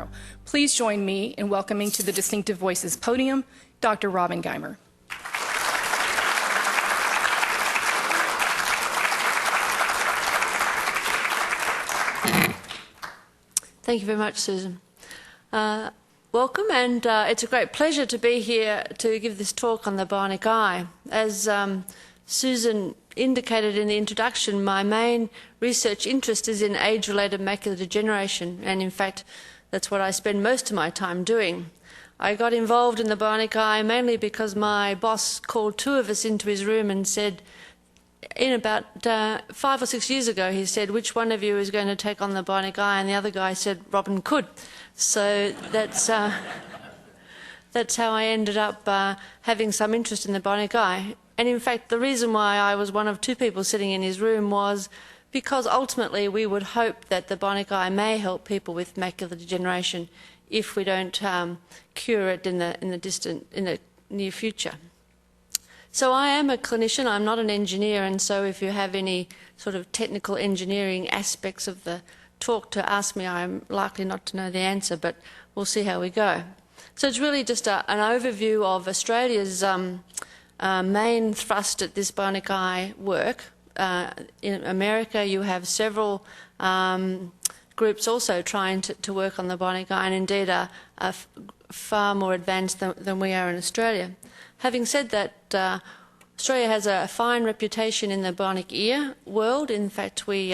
tomorrow. Please join me in welcoming to the Distinctive Voices podium, Dr. Robyn Guymer. Thank you very much, Susan. Welcome, and it's a great pleasure to be here to give this talk on the bionic eye. As Susan indicated in the introduction, my main research interest is in age-related macular degeneration, and in fact, that's what I spend most of my time doing. I got involved in the bionic eye mainly because my boss called two of us into his room and said, in about 5 or 6 years ago, he said, which one of you is going to take on the bionic eye? And the other guy said, Robyn could. So that's how I ended up having some interest in the bionic eye. And in fact, the reason why I was one of two people sitting in his room was because ultimately we would hope that the bionic eye may help people with macular degeneration if we don't cure it in the near future. So I am a clinician, I'm not an engineer, and so if you have any sort of technical engineering aspects of the talk to ask me, I'm likely not to know the answer, but we'll see how we go. So it's really just an overview of Australia's main thrust at this bionic eye work. In America, you have several groups also trying to work on the bionic eye, and indeed are far more advanced than we are in Australia. Having said that, Australia has a fine reputation in the bionic ear world. In fact, we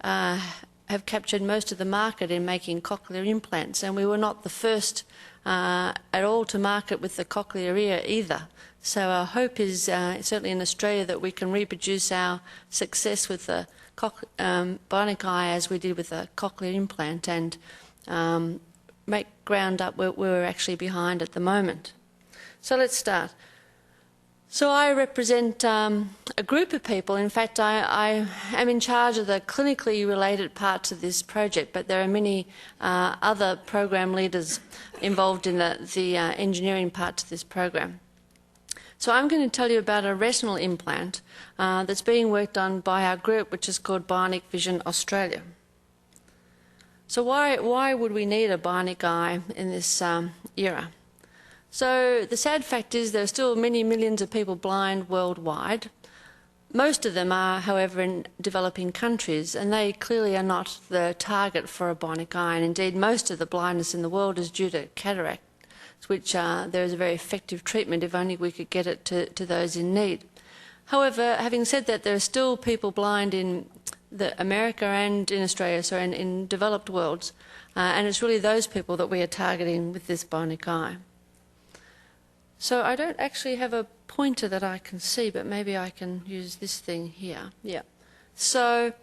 have captured most of the market in making cochlear implants, and we were not the first at all to market with the cochlear ear either. So our hope is, certainly in Australia, that we can reproduce our success with the bionic eye as we did with the cochlear implant, and make ground up where we're actually behind at the moment. So let's start. So I represent a group of people. In fact, I am in charge of the clinically related parts of this project, but there are many other program leaders involved in the engineering parts of this program. So I'm going to tell you about a retinal implant that's being worked on by our group, which is called Bionic Vision Australia. So why would we need a bionic eye in this era? So the sad fact is there are still many millions of people blind worldwide. Most of them are, however, in developing countries, and they clearly are not the target for a bionic eye. And indeed, most of the blindness in the world is due to cataract, which there is a very effective treatment if only we could get it to those in need. However, having said that, there are still people blind in America and in Australia, so in developed worlds, and it's really those people that we are targeting with this bionic eye. So I don't actually have a pointer that I can see, but maybe I can use this thing here. Yeah. So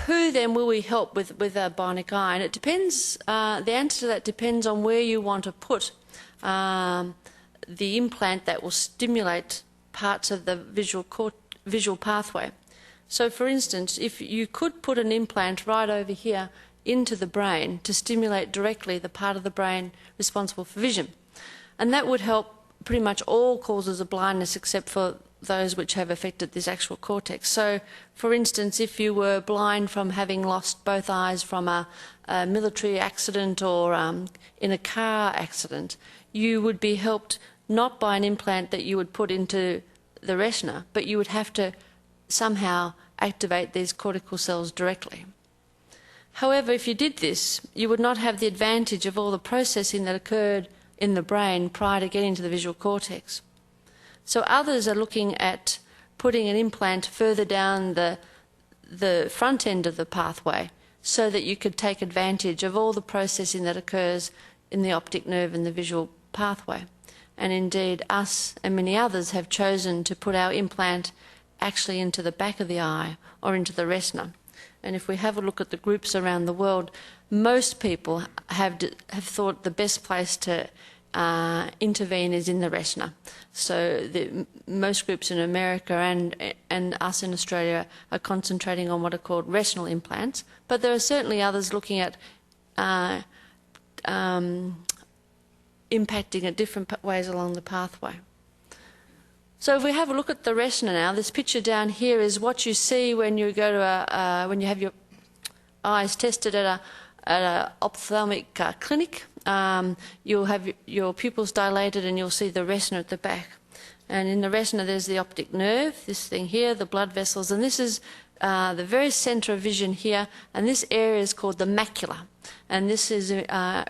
who then will we help with a bionic eye? And it depends, the answer to that depends on where you want to put the implant that will stimulate parts of the visual pathway. So for instance, if you could put an implant right over here into the brain to stimulate directly the part of the brain responsible for vision, and that would help pretty much all causes of blindness except for those which have affected this actual cortex. So, for instance, if you were blind from having lost both eyes from a military accident or in a car accident, you would be helped not by an implant that you would put into the retina, but you would have to somehow activate these cortical cells directly. However, if you did this, you would not have the advantage of all the processing that occurred in the brain prior to getting to the visual cortex. So others are looking at putting an implant further down the front end of the pathway so that you could take advantage of all the processing that occurs in the optic nerve and the visual pathway. And indeed, us and many others have chosen to put our implant actually into the back of the eye or into the retina. And if we have a look at the groups around the world, most people have thought the best place to intervene is in the retina. So most groups in America and us in Australia are concentrating on what are called retinal implants, but there are certainly others looking at impacting at different ways along the pathway. So if we have a look at the retina now, this picture down here is what you see when you go to when you have your eyes tested at at an ophthalmic clinic, you'll have your pupils dilated and you'll see the retina at the back. And in the retina there's the optic nerve, this thing here, the blood vessels, and this is the very centre of vision here, and this area is called the macula. And this is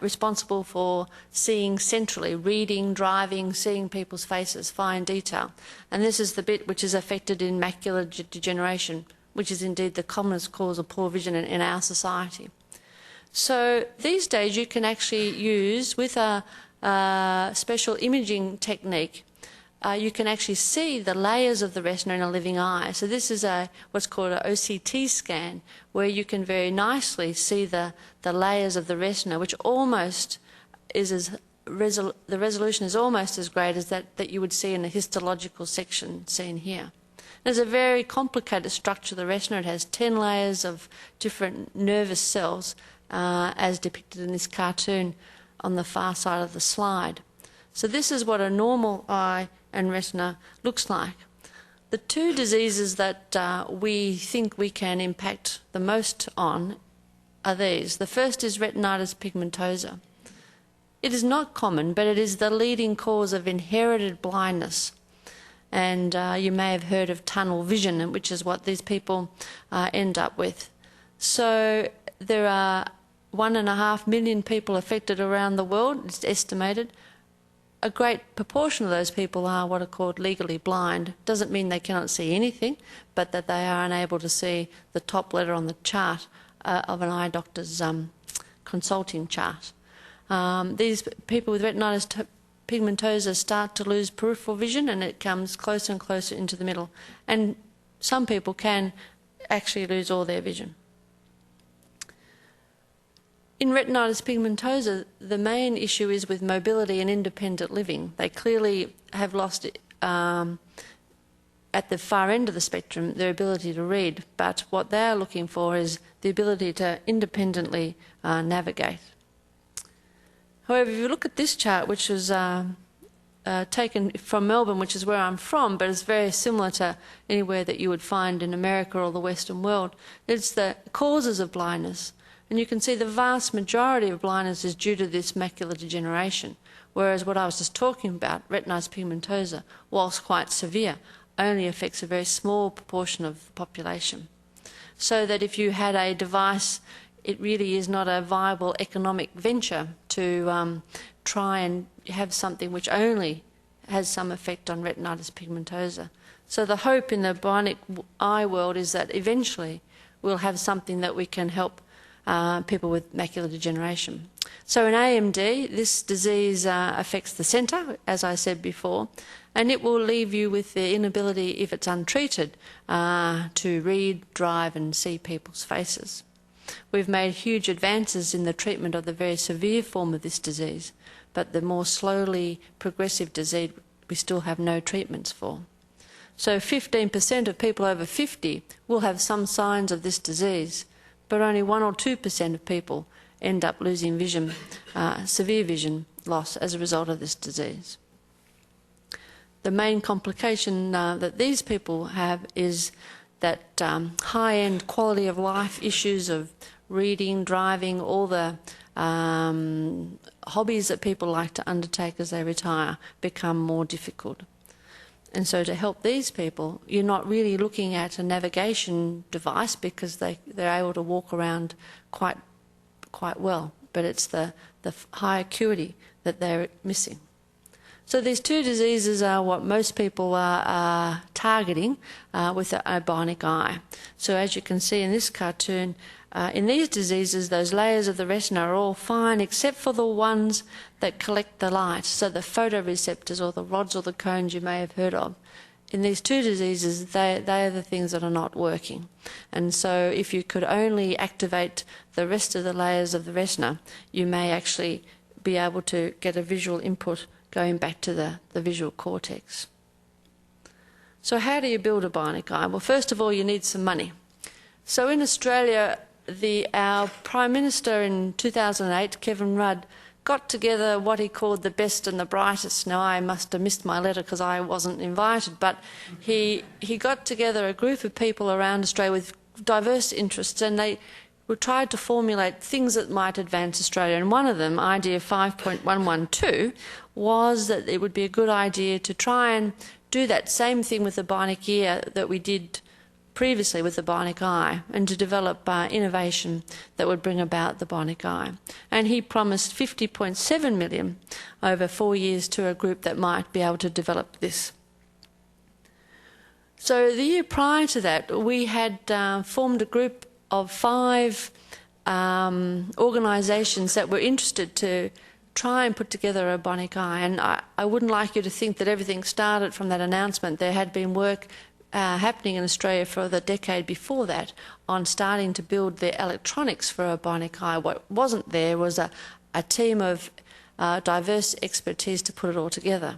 responsible for seeing centrally, reading, driving, seeing people's faces, fine detail. And this is the bit which is affected in macular degeneration, which is indeed the commonest cause of poor vision in our society. So these days you can actually use, with a special imaging technique, you can actually see the layers of the retina in a living eye. So this is what's called an OCT scan, where you can very nicely see the layers of the retina, which almost is the resolution is almost as great as that you would see in a histological section seen here. There's a very complicated structure of the retina. It has 10 layers of different nervous cells, as depicted in this cartoon on the far side of the slide. So this is what a normal eye and retina looks like. The two diseases that we think we can impact the most on are these. The first is retinitis pigmentosa. It is not common, but it is the leading cause of inherited blindness. And you may have heard of tunnel vision, which is what these people end up with. So there are 1.5 million people affected around the world, it's estimated. A great proportion of those people are what are called legally blind. Doesn't mean they cannot see anything, but that they are unable to see the top letter on the chart of an eye doctor's consulting chart. These people with retinitis pigmentosa start to lose peripheral vision, and it comes closer and closer into the middle. And some people can actually lose all their vision. In retinitis pigmentosa, the main issue is with mobility and independent living. They clearly have lost, at the far end of the spectrum, their ability to read, but what they are looking for is the ability to independently navigate. However, if you look at this chart, which was taken from Melbourne, which is where I'm from, but is very similar to anywhere that you would find in America or the Western world, it's the causes of blindness. And you can see the vast majority of blindness is due to this macular degeneration, whereas what I was just talking about, retinitis pigmentosa, whilst quite severe, only affects a very small proportion of the population. So that if you had a device, it really is not a viable economic venture to try and have something which only has some effect on retinitis pigmentosa. So the hope in the bionic eye world is that eventually we'll have something that we can help people with macular degeneration. So in AMD, this disease affects the centre, as I said before, and it will leave you with the inability, if it's untreated, to read, drive and see people's faces. We've made huge advances in the treatment of the very severe form of this disease, but the more slowly progressive disease we still have no treatments for. So 15% of people over 50 will have some signs of this disease, but only 1 or 2% of people end up losing vision, severe vision loss as a result of this disease. The main complication that these people have is that high-end quality of life issues of reading, driving, all the hobbies that people like to undertake as they retire become more difficult. And so to help these people, you're not really looking at a navigation device because they're able to walk around quite well, but it's the high acuity that they're missing. So these two diseases are what most people are targeting with a bionic eye. So as you can see in this cartoon, in these diseases, those layers of the retina are all fine except for the ones that collect the light, so the photoreceptors or the rods or the cones you may have heard of. In these two diseases, they are the things that are not working. And so if you could only activate the rest of the layers of the retina, you may actually be able to get a visual input going back to the visual cortex. So how do you build a bionic eye? Well, first of all, you need some money. So in Australia, our Prime Minister in 2008, Kevin Rudd, got together what he called the best and the brightest. Now, I must have missed my letter because I wasn't invited, but he got together a group of people around Australia with diverse interests, and they we tried to formulate things that might advance Australia. And one of them, idea 5.112, was that it would be a good idea to try and do that same thing with the bionic ear that we did previously with the bionic eye, and to develop innovation that would bring about the bionic eye. And he promised 50.7 million over 4 years to a group that might be able to develop this. So the year prior to that, we had formed a group of 5 organisations that were interested to try and put together a bionic eye. And I wouldn't like you to think that everything started from that announcement. There had been work happening in Australia for the decade before that on starting to build the electronics for a bionic eye. What wasn't there was a team of diverse expertise to put it all together.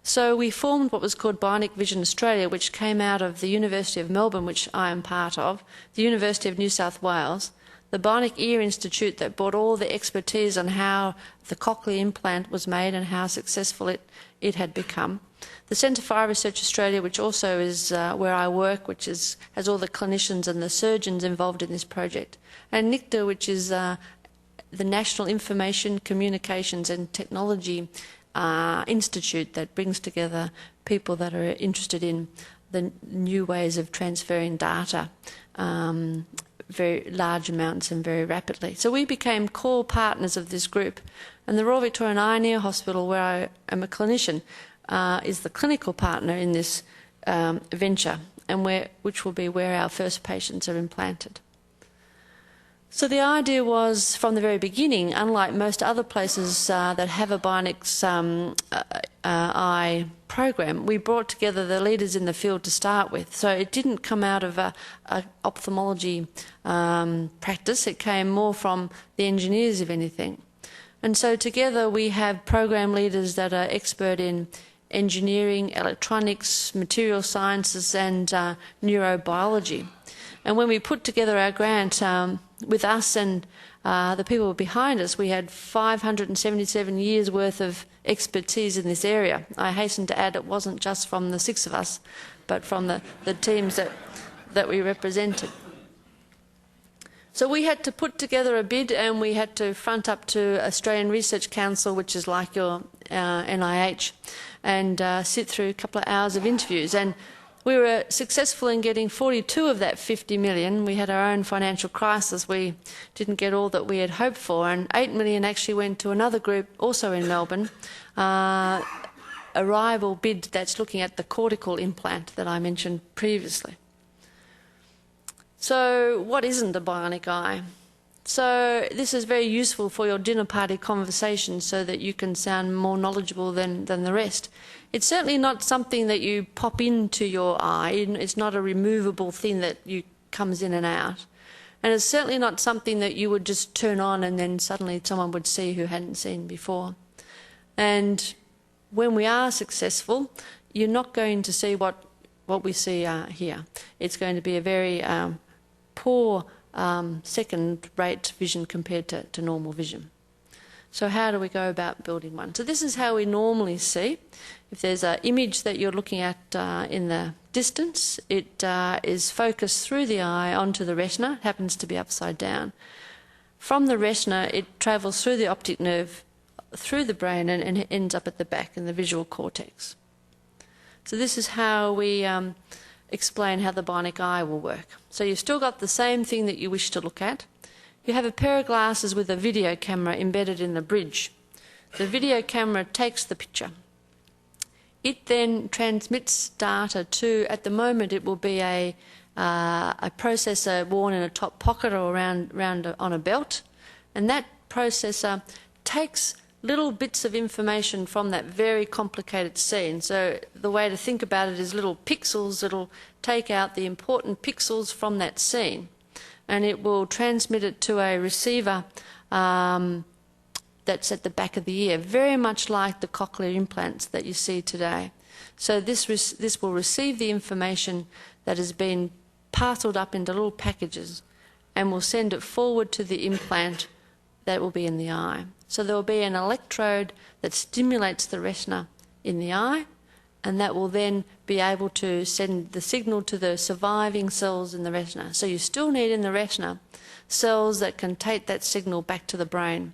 So we formed what was called Bionic Vision Australia, which came out of the University of Melbourne, which I am part of, the University of New South Wales, the Bionic Ear Institute that brought all the expertise on how the cochlear implant was made and how successful it had become, the Centre for Eye Research Australia, which also is where I work, which has all the clinicians and the surgeons involved in this project, and NICTA, which is the National Information, Communications and Technology Institute that brings together people that are interested in the new ways of transferring data, very large amounts and very rapidly. So we became core partners of this group, and the Royal Victorian Eye and Ear Hospital, where I am a clinician, is the clinical partner in this venture, and which will be where our first patients are implanted. So the idea was, from the very beginning, unlike most other places that have a bionics eye program, we brought together the leaders in the field to start with. So it didn't come out of a ophthalmology practice, it came more from the engineers, if anything. And so together we have program leaders that are expert in engineering, electronics, material sciences and neurobiology. And when we put together our grant, with us and the people behind us, we had 577 years' worth of expertise in this area. I hasten to add it wasn't just from the 6 of us, but from the teams that we represented. So we had to put together a bid, and we had to front up to Australian Research Council, which is like your NIH, and sit through a couple of hours of interviews. And we were successful in getting 42 of that 50 million. We had our own financial crisis. We didn't get all that we had hoped for, and 8 million actually went to another group also in Melbourne, a rival bid that's looking at the cortical implant that I mentioned previously. So what isn't a bionic eye? So this is very useful for your dinner party conversation so that you can sound more knowledgeable than the rest. It's certainly not something that you pop into your eye. It's not a removable thing that comes in and out. And it's certainly not something that you would just turn on and then suddenly someone would see who hadn't seen before. And when we are successful, you're not going to see what we see here. It's going to be a very poor second-rate vision compared to normal vision. So how do we go about building one? So this is how we normally see. If there's an image that you're looking at in the distance, it is focused through the eye onto the retina. It happens to be upside down. From the retina, it travels through the optic nerve, through the brain, and it ends up at the back in the visual cortex. So this is how we explain how the bionic eye will work. So you've still got the same thing that you wish to look at. You have a pair of glasses with a video camera embedded in the bridge. The video camera takes the picture. It then transmits data to, at the moment it will be a processor worn in a top pocket or around on a belt, and that processor takes little bits of information from that very complicated scene. So the way to think about it is little pixels that'll take out the important pixels from that scene, and it will transmit it to a receiver that's at the back of the ear, very much like the cochlear implants that you see today. So this will receive the information that has been parcelled up into little packages and will send it forward to the implant that will be in the eye. So there will be an electrode that stimulates the retina in the eye, and that will then be able to send the signal to the surviving cells in the retina. So you still need in the retina cells that can take that signal back to the brain.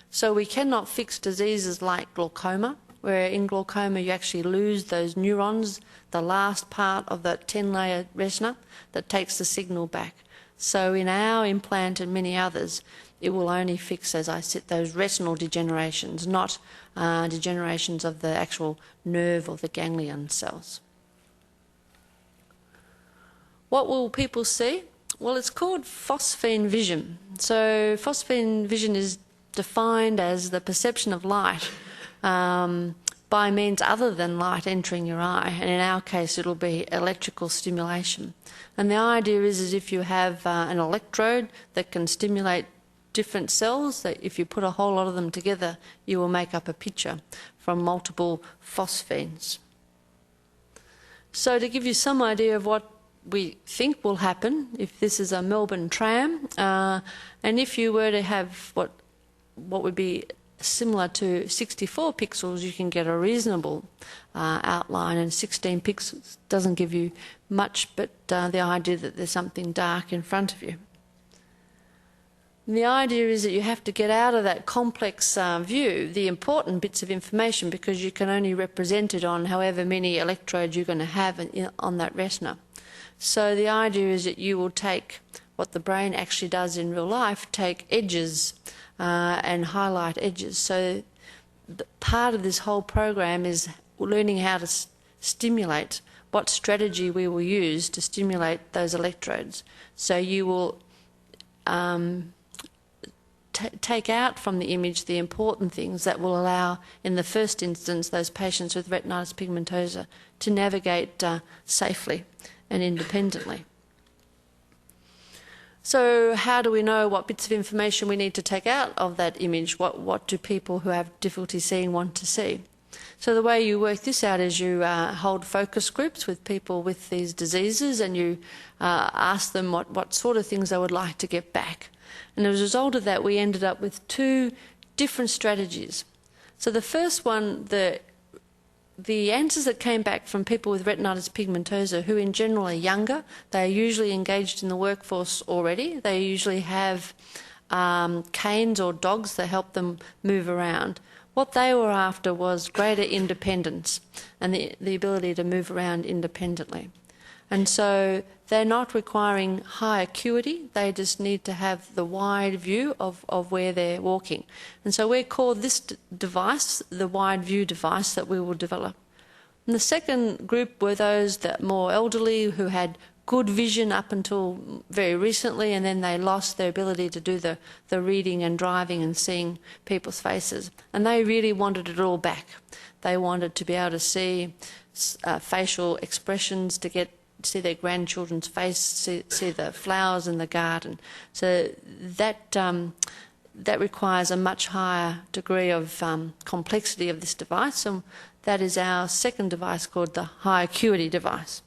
So we cannot fix diseases like glaucoma, where in glaucoma you actually lose those neurons, the last part of that 10-layer retina that takes the signal back. So in our implant and many others, it will only fix, as I said, those retinal degenerations, not degenerations of the actual nerve or the ganglion cells. What will people see? Well, it's called phosphene vision. So phosphene vision is defined as the perception of light by means other than light entering your eye, and in our case it'll be electrical stimulation. And the idea is if you have an electrode that can stimulate different cells, that if you put a whole lot of them together, you will make up a picture from multiple phosphenes. So to give you some idea of what we think will happen, if this is a Melbourne tram, and if you were to have what would be similar to 64 pixels, you can get a reasonable outline, and 16 pixels doesn't give you much, but the idea that there's something dark in front of you. And the idea is that you have to get out of that complex view the important bits of information, because you can only represent it on however many electrodes you're going to have on that retina. So the idea is that you will take what the brain actually does in real life, take edges and highlight edges. So part of this whole program is learning how to stimulate, what strategy we will use to stimulate those electrodes. So you will take out from the image the important things that will allow, in the first instance, those patients with retinitis pigmentosa to navigate safely and independently. So how do we know what bits of information we need to take out of that image? What do people who have difficulty seeing want to see? So the way you work this out is you hold focus groups with people with these diseases, and you ask them what sort of things they would like to get back. And as a result of that, we ended up with two different strategies. So the first one, the answers that came back from people with retinitis pigmentosa, who in general are younger, they are usually engaged in the workforce already. They usually have canes or dogs that help them move around. What they were after was greater independence and the ability to move around independently. And so they're not requiring high acuity, they just need to have the wide view of where they're walking. And so we call this device the wide view device that we will develop. And the second group were those that more elderly who had good vision up until very recently, and then they lost their ability to do the reading and driving and seeing people's faces. And they really wanted it all back. They wanted to be able to see facial expressions, to see their grandchildren's face, see the flowers in the garden. So that requires a much higher degree of complexity of this device, and that is our second device called the high acuity device.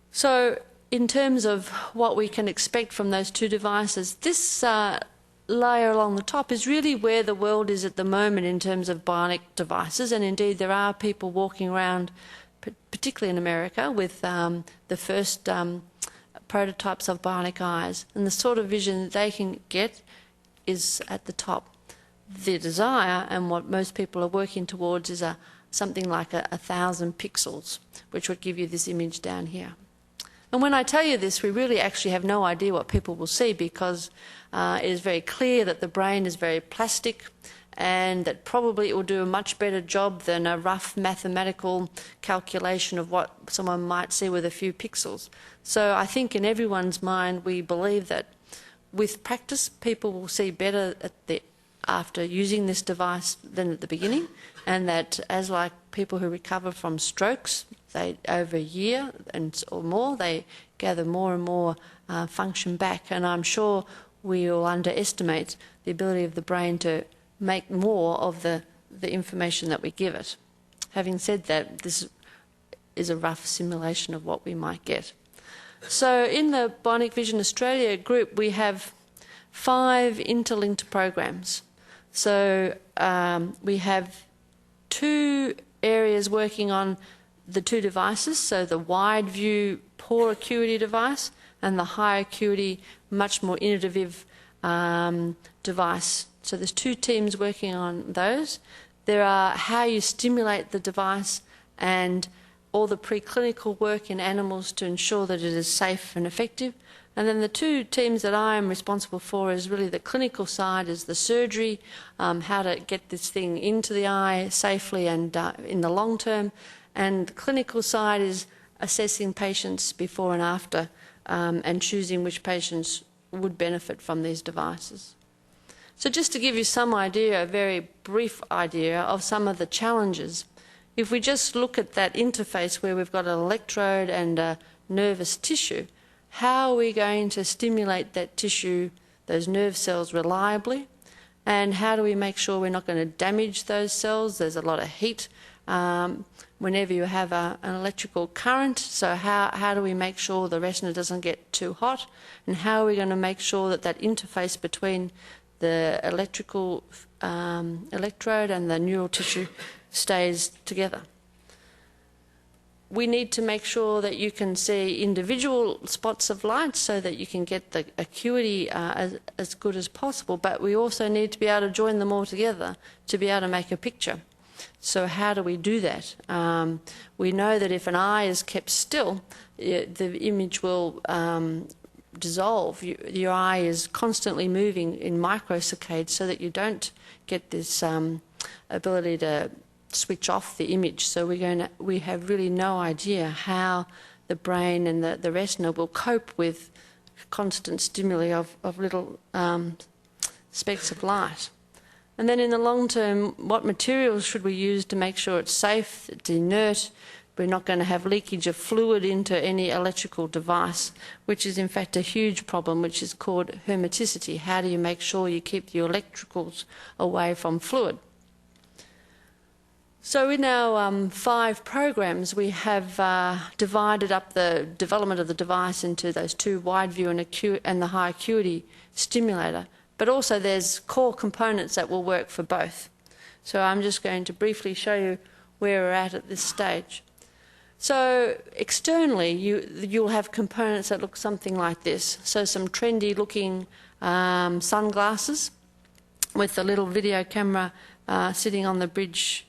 So in terms of what we can expect from those two devices, this layer along the top is really where the world is at the moment in terms of bionic devices, and indeed there are people walking around, particularly in America, with the first prototypes of bionic eyes, and the sort of vision they can get is at the top. The desire, and what most people are working towards, is something like 1,000 pixels, which would give you this image down here. And when I tell you this, we really actually have no idea what people will see, because it is very clear that the brain is very plastic, and that probably it will do a much better job than a rough mathematical calculation of what someone might see with a few pixels. So I think in everyone's mind we believe that with practice people will see better after using this device than at the beginning, and that as like people who recover from strokes, over a year or more, they gather more and more function back, and I'm sure we will underestimate the ability of the brain to make more of the information that we give it. Having said that, this is a rough simulation of what we might get. So in the Bionic Vision Australia group, we have 5 interlinked programs. So we have 2 areas working on the two devices, so the wide view poor acuity device and the high acuity, much more innovative device. So there's two teams working on those. There are how you stimulate the device and all the preclinical work in animals to ensure that it is safe and effective. And then the two teams that I am responsible for is really the clinical side, is the surgery, how to get this thing into the eye safely and in the long term. And the clinical side is assessing patients before and after and choosing which patients would benefit from these devices. So just to give you some idea, a very brief idea of some of the challenges, if we just look at that interface where we've got an electrode and a nervous tissue, how are we going to stimulate that tissue, those nerve cells, reliably? And how do we make sure we're not going to damage those cells? There's a lot of heat whenever you have an electrical current. So how do we make sure the retina doesn't get too hot? And how are we going to make sure that that interface between the electrical electrode and the neural tissue stays together? We need to make sure that you can see individual spots of light so that you can get the acuity as good as possible, but we also need to be able to join them all together to be able to make a picture. So how do we do that? We know that if an eye is kept still, the image will dissolve. Your eye is constantly moving in microsaccades so that you don't get this ability to switch off the image. So we have really no idea how the brain and the retina will cope with constant stimuli of little specks of light. And then in the long term, what materials should we use to make sure it's safe, it's inert, we're not going to have leakage of fluid into any electrical device, which is in fact a huge problem, which is called hermeticity. How do you make sure you keep your electricals away from fluid? So in our 5 programs, we have divided up the development of the device into those two, wide view and the high acuity stimulator. But also there's core components that will work for both. So I'm just going to briefly show you where we're at this stage. So externally, you'll have components that look something like this. So some trendy looking sunglasses with a little video camera sitting on the bridge,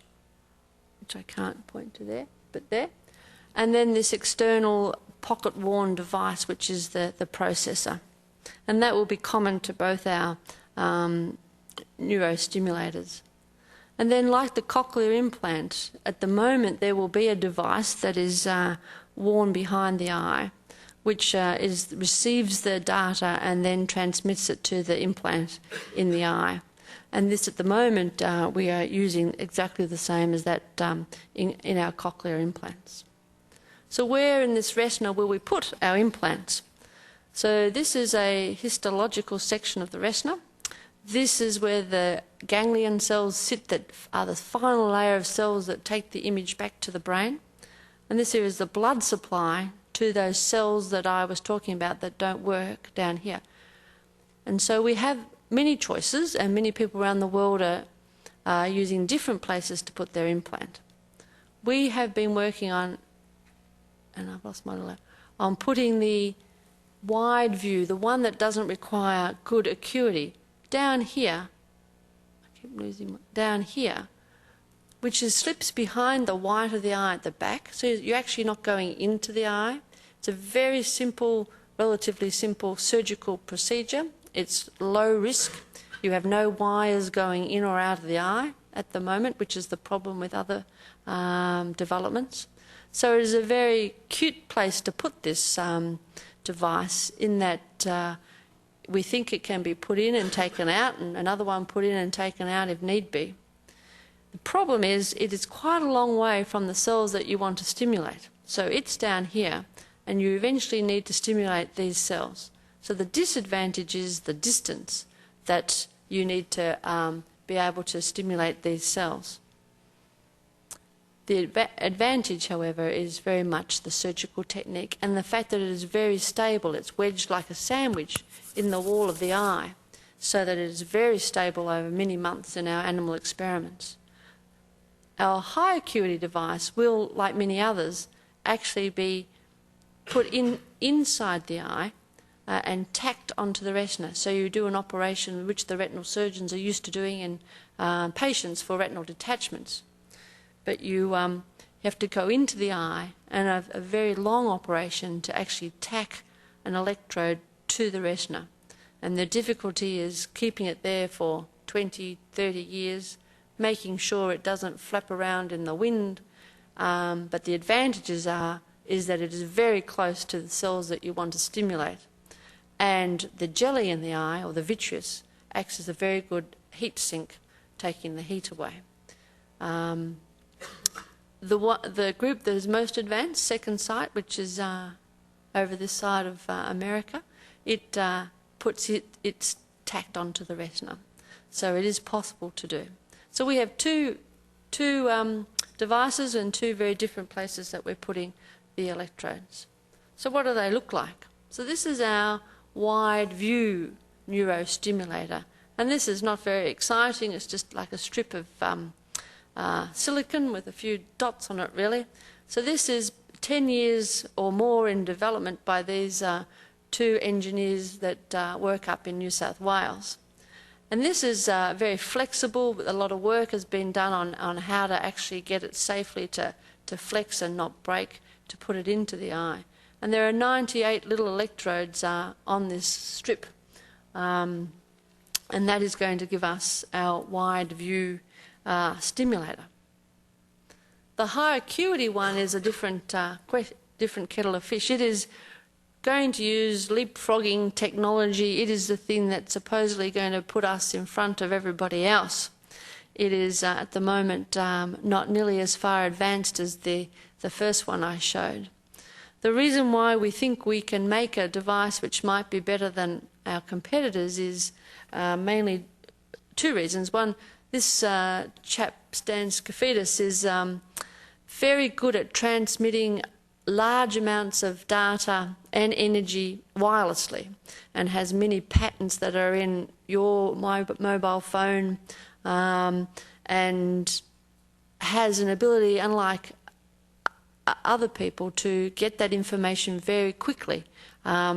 which I can't point to there, but there. And then this external pocket-worn device, which is the processor. And that will be common to both our neurostimulators. And then like the cochlear implant, at the moment there will be a device that is worn behind the eye, which receives the data and then transmits it to the implant in the eye. And this, at the moment, we are using exactly the same as that in our cochlear implants. So where in this retina will we put our implants? So this is a histological section of the retina. This is where the ganglion cells sit that are the final layer of cells that take the image back to the brain. And this here is the blood supply to those cells that I was talking about that don't work down here. And so we have many choices, and many people around the world are using different places to put their implant. We have been working on, and I've lost my little, on putting the wide view, the one that doesn't require good acuity, down here. I keep losing my, down here, which slips behind the white of the eye at the back, so you're actually not going into the eye. It's a very simple, relatively simple surgical procedure. It's low risk. You have no wires going in or out of the eye at the moment, which is the problem with other developments. So it is a very cute place to put this device, in that we think it can be put in and taken out, and another one put in and taken out if need be. The problem is it is quite a long way from the cells that you want to stimulate. So it's down here, and you eventually need to stimulate these cells. So the disadvantage is the distance that you need to be able to stimulate these cells. The advantage, however, is very much the surgical technique and the fact that it is very stable. It's wedged like a sandwich in the wall of the eye, so that it is very stable over many months in our animal experiments. our high acuity device will, like many others, actually be put inside the eye and tacked onto the retina. So you do an operation which the retinal surgeons are used to doing in patients for retinal detachments. But you have to go into the eye and a very long operation to actually tack an electrode to the retina. And the difficulty is keeping it there for 20, 30 years, making sure it doesn't flap around in the wind. But the advantages is that it is very close to the cells that you want to stimulate. And the jelly in the eye, or the vitreous, acts as a very good heat sink, taking the heat away. The group that is most advanced, second sight, which is over this side of America, it's tacked onto the retina. So it is possible to do. So we have two devices in two very different places that we're putting the electrodes. So what do they look like? So this is our wide view neurostimulator. And this is not very exciting. It's just like a strip of silicon with a few dots on it, really. So this is 10 years or more in development by these two engineers that work up in New South Wales. And this is very flexible. A lot of work has been done on how to actually get it safely to flex and not break, to put it into the eye. And there are 98 little electrodes on this strip. And that is going to give us our wide view stimulator. The high acuity one is a different kettle of fish. It is going to use leapfrogging technology. It is the thing that's supposedly going to put us in front of everybody else. It is at the moment not nearly as far advanced as the first one I showed. The reason why we think we can make a device which might be better than our competitors is mainly two reasons. One, this chap, Stan Skafidis, is very good at transmitting large amounts of data and energy wirelessly, and has many patents that are in your mobile phone, and has an ability, unlike other people, to get that information very quickly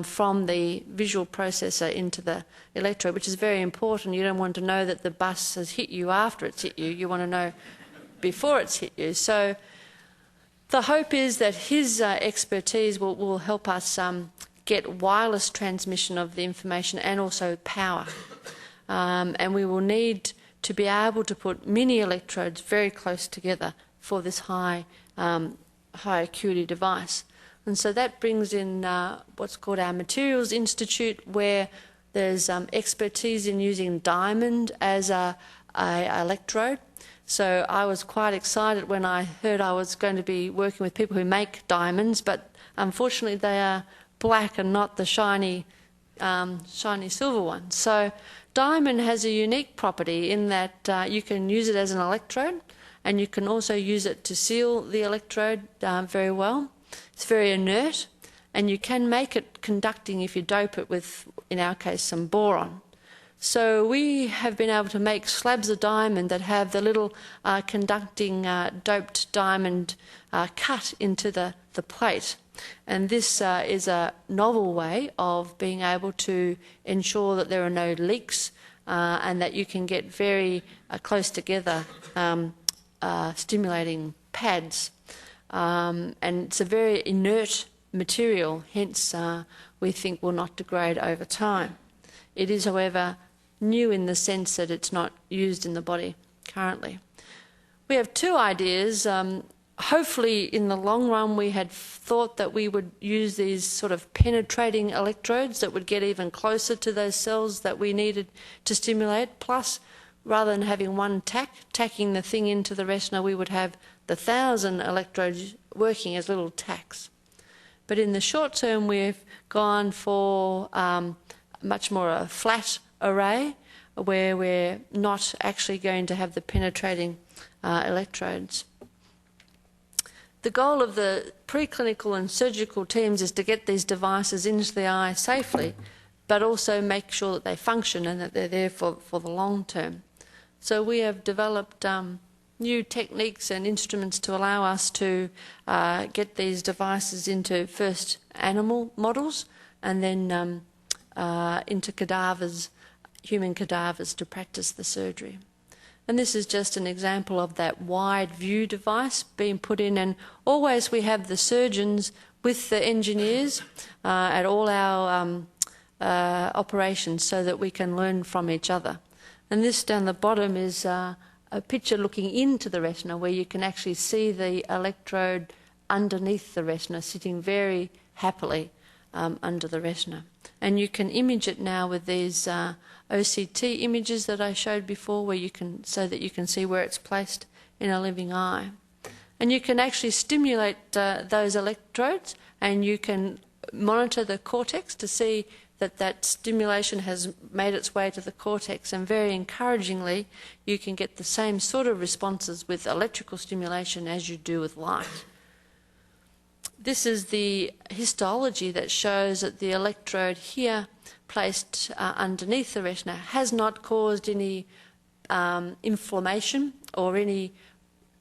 from the visual processor into the electrode, which is very important. You don't want to know that the bus has hit you after it's hit you. You want to know before it's hit you. So the hope is that his expertise will help us get wireless transmission of the information and also power. And we will need to be able to put mini electrodes very close together for this high acuity device. And so that brings in what's called our Materials Institute, where there's expertise in using diamond as a electrode. So I was quite excited when I heard I was going to be working with people who make diamonds, but unfortunately they are black and not the shiny silver one. So diamond has a unique property in that you can use it as an electrode, and you can also use it to seal the electrode very well. It's very inert, and you can make it conducting if you dope it with, in our case, some boron. So we have been able to make slabs of diamond that have the little conducting doped diamond cut into the plate. And this is a novel way of being able to ensure that there are no leaks and that you can get very close together stimulating pads. And it's a very inert material, hence we think will not degrade over time. It is, however, new in the sense that it's not used in the body currently. We have two ideas. Hopefully in the long run we had thought that we would use these sort of penetrating electrodes that would get even closer to those cells that we needed to stimulate. Plus, rather than having one tacking the thing into the retina, we would have the 1,000 electrodes working as little tacks. But in the short term we've gone for much more a flat array, where we're not actually going to have the penetrating electrodes. The goal of the preclinical and surgical teams is to get these devices into the eye safely, but also make sure that they function and that they're there for the long term. So we have developed new techniques and instruments to allow us to get these devices into first animal models and then into cadavers, human cadavers, to practice the surgery. And this is just an example of that wide view device being put in, and always we have the surgeons with the engineers at all our operations so that we can learn from each other. And this down the bottom is a picture looking into the retina where you can actually see the electrode underneath the retina sitting very happily under the retina. And you can image it now with these OCT images that I showed before, where you can, so that you can see where it's placed in a living eye. And you can actually stimulate those electrodes, and you can monitor the cortex to see that that stimulation has made its way to the cortex, and very encouragingly you can get the same sort of responses with electrical stimulation as you do with light. This is the histology that shows that the electrode here placed underneath the retina has not caused any inflammation or any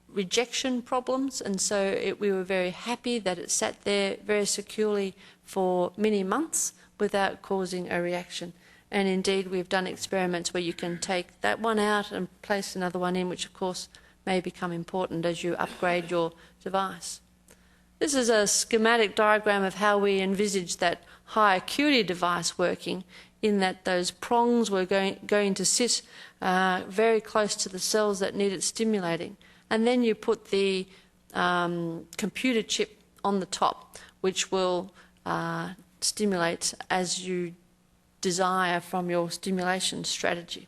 rejection problems, and so we were very happy that it sat there very securely for many months without causing a reaction. And indeed we've done experiments where you can take that one out and place another one in, which of course may become important as you upgrade your device. This is a schematic diagram of how we envisage that high acuity device working, in that those prongs were going to sit very close to the cells that need it stimulating. And then you put the computer chip on the top, which will stimulate as you desire from your stimulation strategy.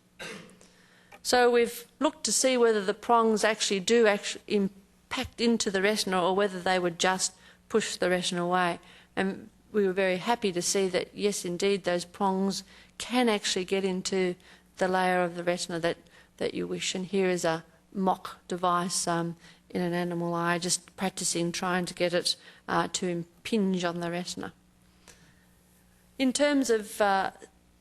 So we've looked to see whether the prongs actually do impact into the retina, or whether they would just push the retina away. And we were very happy to see that, yes, indeed, those prongs can actually get into the layer of the retina that you wish. And here is a mock device in an animal eye, just practicing trying to get it to impinge on the retina. In terms of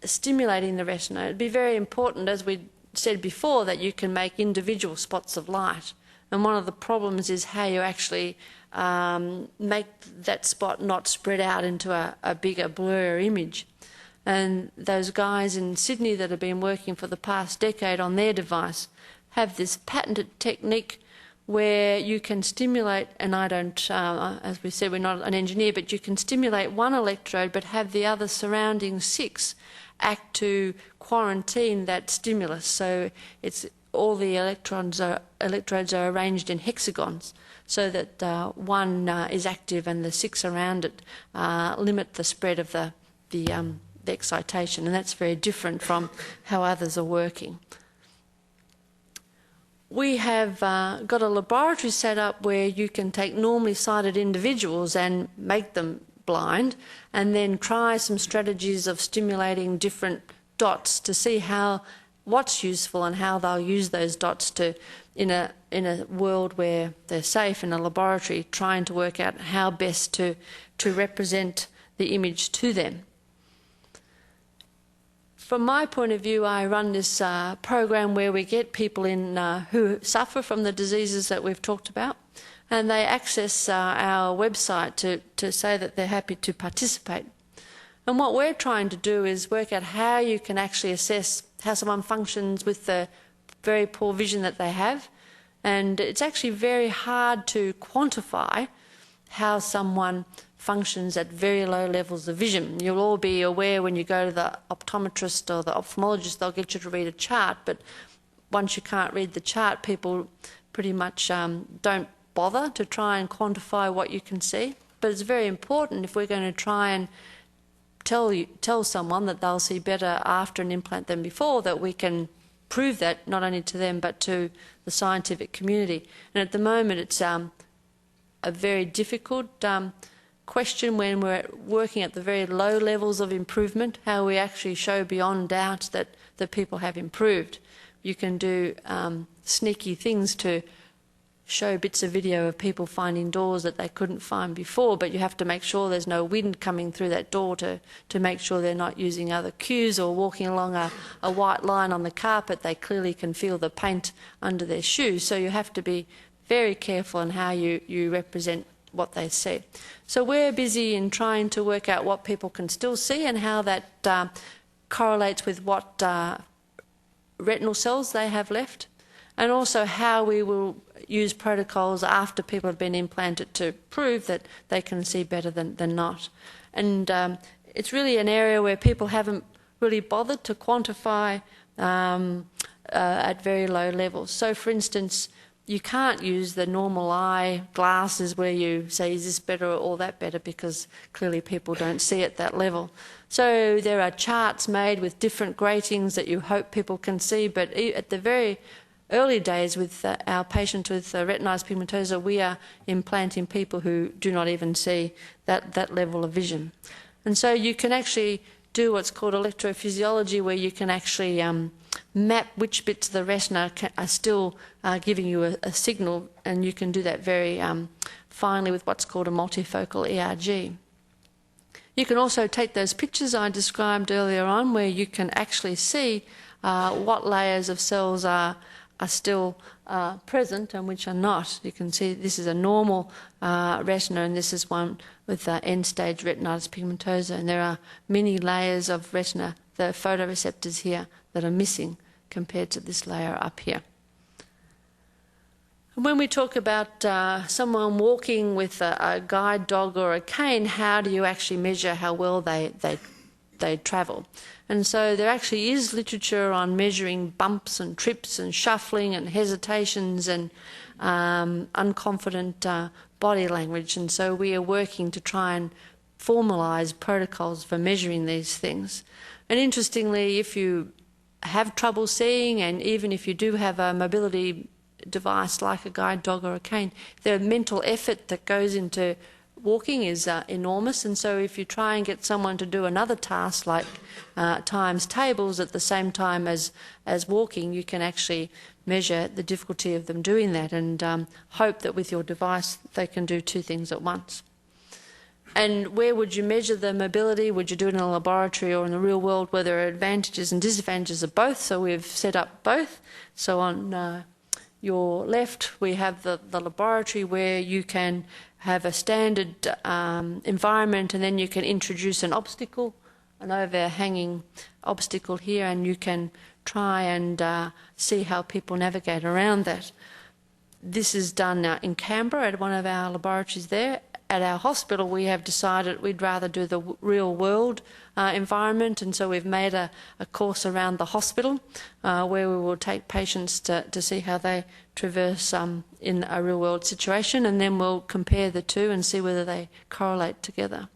stimulating the retina, it'd be very important, as we said before, that you can make individual spots of light. And one of the problems is how you actually make that spot not spread out into a bigger blur image. And those guys in Sydney that have been working for the past decade on their device have this patented technique where you can stimulate, and I don't, as we said, we're not an engineer, but you can stimulate one electrode but have the other surrounding 6 act to quarantine that stimulus. So it's all the electrodes are arranged in hexagons, so that one is active and the 6 around it limit the spread of the excitation, and that's very different from how others are working. We have got a laboratory set up where you can take normally sighted individuals and make them blind, and then try some strategies of stimulating different dots to see what's useful and how they'll use those dots to, in a world where they're safe in a laboratory, trying to work out how best to represent the image to them. From my point of view, I run this program where we get people in who suffer from the diseases that we've talked about, and they access our website to say that they're happy to participate. And what we're trying to do is work out how you can actually assess how someone functions with the very poor vision that they have. And it's actually very hard to quantify how someone functions at very low levels of vision. You'll all be aware when you go to the optometrist or the ophthalmologist, they'll get you to read a chart, but once you can't read the chart, people pretty much don't bother to try and quantify what you can see. But it's very important, if we're going to try and tell someone that they'll see better after an implant than before, that we can prove that not only to them but to the scientific community. And at the moment it's a very difficult question when we're working at the very low levels of improvement, how we actually show beyond doubt that people have improved. You can do sneaky things to show bits of video of people finding doors that they couldn't find before, but you have to make sure there's no wind coming through that door to make sure they're not using other cues or walking along a white line on the carpet. They clearly can feel the paint under their shoes, so you have to be very careful in how you represent what they see. So we're busy in trying to work out what people can still see and how that correlates with what retinal cells they have left, and also how we will use protocols after people have been implanted to prove that they can see better than not. And it's really an area where people haven't really bothered to quantify at very low levels. So for instance, you can't use the normal eye glasses where you say, is this better or that better, because clearly people don't see at that level. So there are charts made with different gratings that you hope people can see, but at the very early days with our patients with retinitis pigmentosa, we are implanting people who do not even see that level of vision. And so you can actually do what's called electrophysiology, where you can actually map which bits of the retina are still giving you a signal, and you can do that very finely with what's called a multifocal ERG. You can also take those pictures I described earlier on, where you can actually see what layers of cells are still present and which are not. You can see this is a normal retina, and this is one with end-stage retinitis pigmentosa, and there are many layers of retina, the photoreceptors here, that are missing compared to this layer up here. And when we talk about someone walking with a guide dog or a cane, how do you actually measure how well they travel? And so there actually is literature on measuring bumps and trips and shuffling and hesitations and unconfident body language. And so we are working to try and formalise protocols for measuring these things. And interestingly, if you have trouble seeing, and even if you do have a mobility device like a guide dog or a cane, the mental effort that goes into walking is enormous, and so if you try and get someone to do another task like times tables at the same time as walking, you can actually measure the difficulty of them doing that, and hope that with your device they can do two things at once. And where would you measure the mobility? Would you do it in a laboratory or in the real world, where there are advantages and disadvantages of both? So we've set up both. So on your left we have the laboratory, where you can have a standard environment, and then you can introduce an obstacle, an overhanging obstacle here, and you can try and see how people navigate around that. This is done in Canberra at one of our laboratories there. At our hospital, we have decided we'd rather do the real world environment, and so we've made a course around the hospital where we will take patients to see how they traverse in a real world situation, and then we'll compare the two and see whether they correlate together.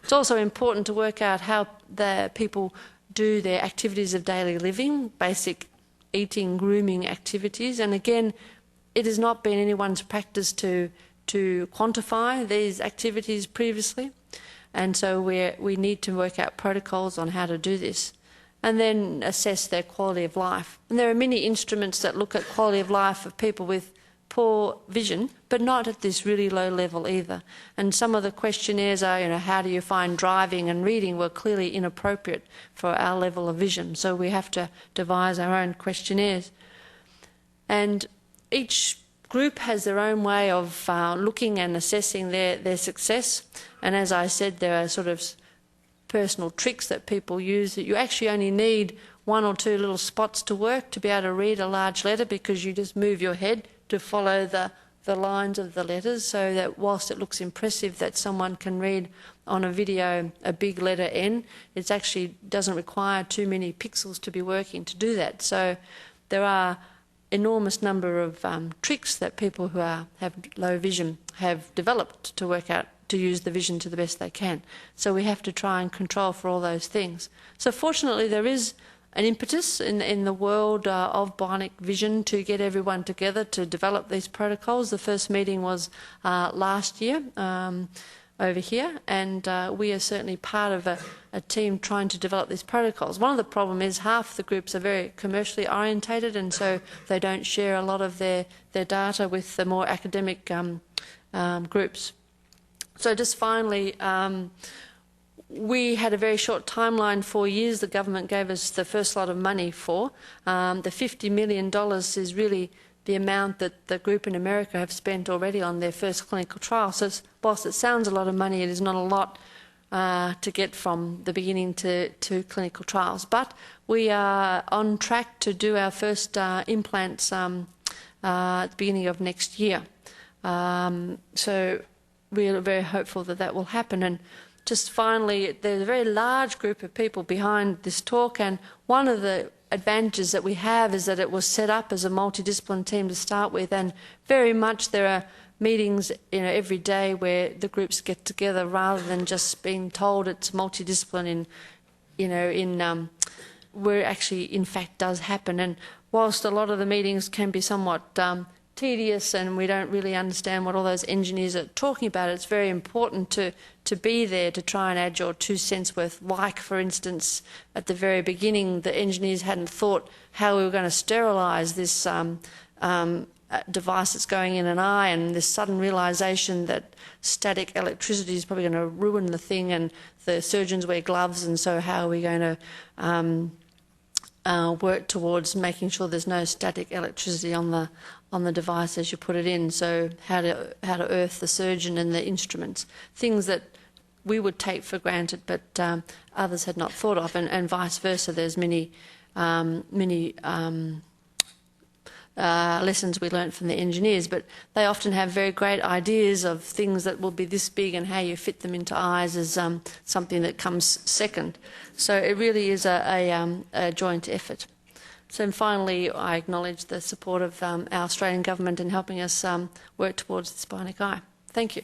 It's also important to work out how the people do their activities of daily living, basic eating, grooming activities, and again, it has not been anyone's practice to quantify these activities previously, and so we need to work out protocols on how to do this, and then assess their quality of life. And there are many instruments that look at quality of life of people with poor vision, but not at this really low level either. And some of the questionnaires are, how do you find driving and reading, were clearly inappropriate for our level of vision, so we have to devise our own questionnaires. And each group has their own way of looking and assessing their success, and as I said, there are sort of personal tricks that people use, that you actually only need one or two little spots to work to be able to read a large letter, because you just move your head to follow the lines of the letters, so that whilst it looks impressive that someone can read on a video a big letter N, it actually doesn't require too many pixels to be working to do that. So there are enormous number of tricks that people who have low vision have developed to work out to use the vision to the best they can. So we have to try and control for all those things. So fortunately there is an impetus in the world of bionic vision to get everyone together to develop these protocols. The first meeting was last year over here, and we are certainly part of a team trying to develop these protocols. One of the problems is half the groups are very commercially orientated, and so they don't share a lot of their data with the more academic groups. So just finally, we had a very short timeline, 4 years. The government gave us the first lot of money for. The $50 million is really the amount that the group in America have spent already on their first clinical trial. So whilst it sounds a lot of money, it is not a lot to get from the beginning to clinical trials. But we are on track to do our first implants at the beginning of next year. So we are very hopeful that that will happen. And just finally, there's a very large group of people behind this talk, and one of the advantages that we have is that it was set up as a multidisciplinary team to start with, and very much there are meetings every day where the groups get together rather than just being told it's multidisciplinary where it actually in fact does happen. And whilst a lot of the meetings can be somewhat tedious and we don't really understand what all those engineers are talking about, it's very important to be there to try and add your 2 cents worth. Like, for instance, at the very beginning, the engineers hadn't thought how we were going to sterilise this device that's going in an eye, and this sudden realisation that static electricity is probably going to ruin the thing, and the surgeons wear gloves, and so how are we going to work towards making sure there's no static electricity on the device as you put it in. So how to earth the surgeon and the instruments, things that we would take for granted but others had not thought of, and vice versa. There's many lessons we learnt from the engineers, but they often have very great ideas of things that will be this big, and how you fit them into eyes is something that comes second. So it really is a joint effort. So finally, I acknowledge the support of our Australian government in helping us work towards this bionic eye. Thank you.